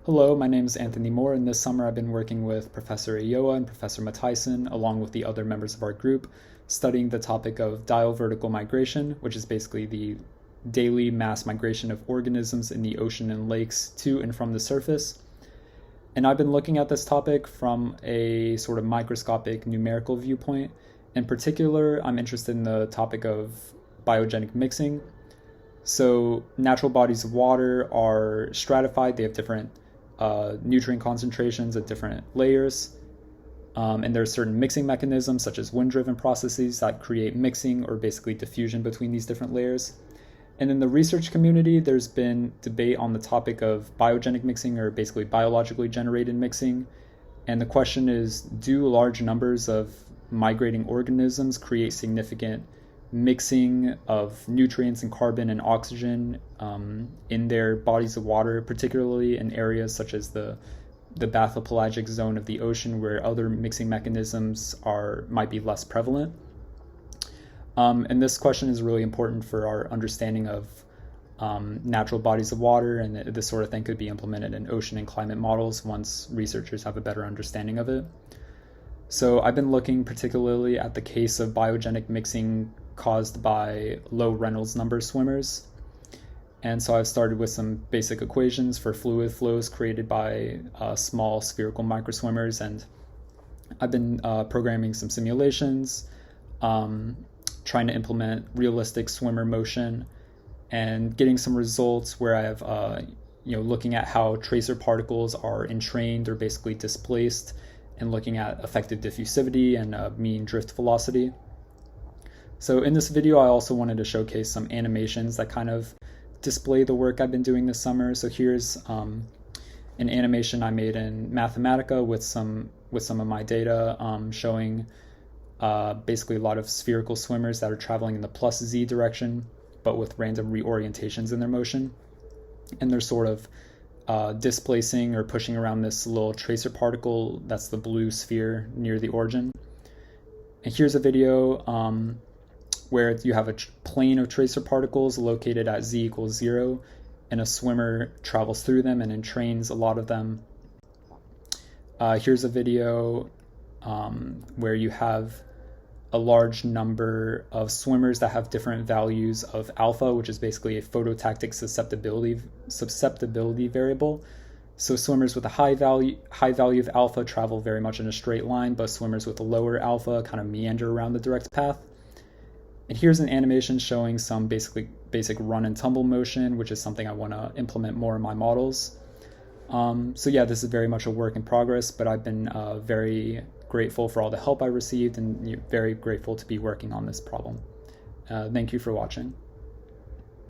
Hello, my name is Anthony Mohr, and this summer I've been working with Professor Ayoa and Professor Matthijssen, along with the other members of our group, studying the topic of diel-vertical migration, which is basically the daily mass migration of organisms in the ocean and lakes to and from the surface. And I've been looking at this topic from a sort of microscopic numerical viewpoint. In particular, I'm interested in the topic of biogenic mixing. So natural bodies of water are stratified. They have different nutrient concentrations at different layers. And there are certain mixing mechanisms, such as wind-driven processes, that create mixing or basically diffusion between these different layers. And in the research community, there's been debate on the topic of biogenic mixing, or basically biologically generated mixing. And the question is, do large numbers of migrating organisms create significant mixing of nutrients and carbon and oxygen in their bodies of water, particularly in areas such as the bathypelagic zone of the ocean, where other mixing mechanisms might be less prevalent. And this question is really important for our understanding of natural bodies of water, and this sort of thing could be implemented in ocean and climate models once researchers have a better understanding of it. So I've been looking particularly at the case of biogenic mixing caused by low Reynolds number swimmers. And so I've started with some basic equations for fluid flows created by small spherical microswimmers, and I've been programming some simulations, trying to implement realistic swimmer motion, and getting some results where I have, looking at how tracer particles are entrained or basically displaced, and looking at effective diffusivity and mean drift velocity. So in this video, I also wanted to showcase some animations that kind of display the work I've been doing this summer. So here's an animation I made in Mathematica with some of my data, showing basically a lot of spherical swimmers that are traveling in the plus z direction, but with random reorientations in their motion. And they're sort of displacing or pushing around this little tracer particle that's the blue sphere near the origin. And here's a video where you have a plane of tracer particles located at z equals 0, and a swimmer travels through them and entrains a lot of them. Here's a video where you have a large number of swimmers that have different values of alpha, which is basically a phototactic susceptibility variable. So swimmers with a high value of alpha travel very much in a straight line, but swimmers with a lower alpha kind of meander around the direct path. And here's an animation showing some basic run and tumble motion, which is something I want to implement more in my models. So yeah, this is very much a work in progress, but I've been very grateful for all the help I received, and very grateful to be working on this problem. Thank you for watching.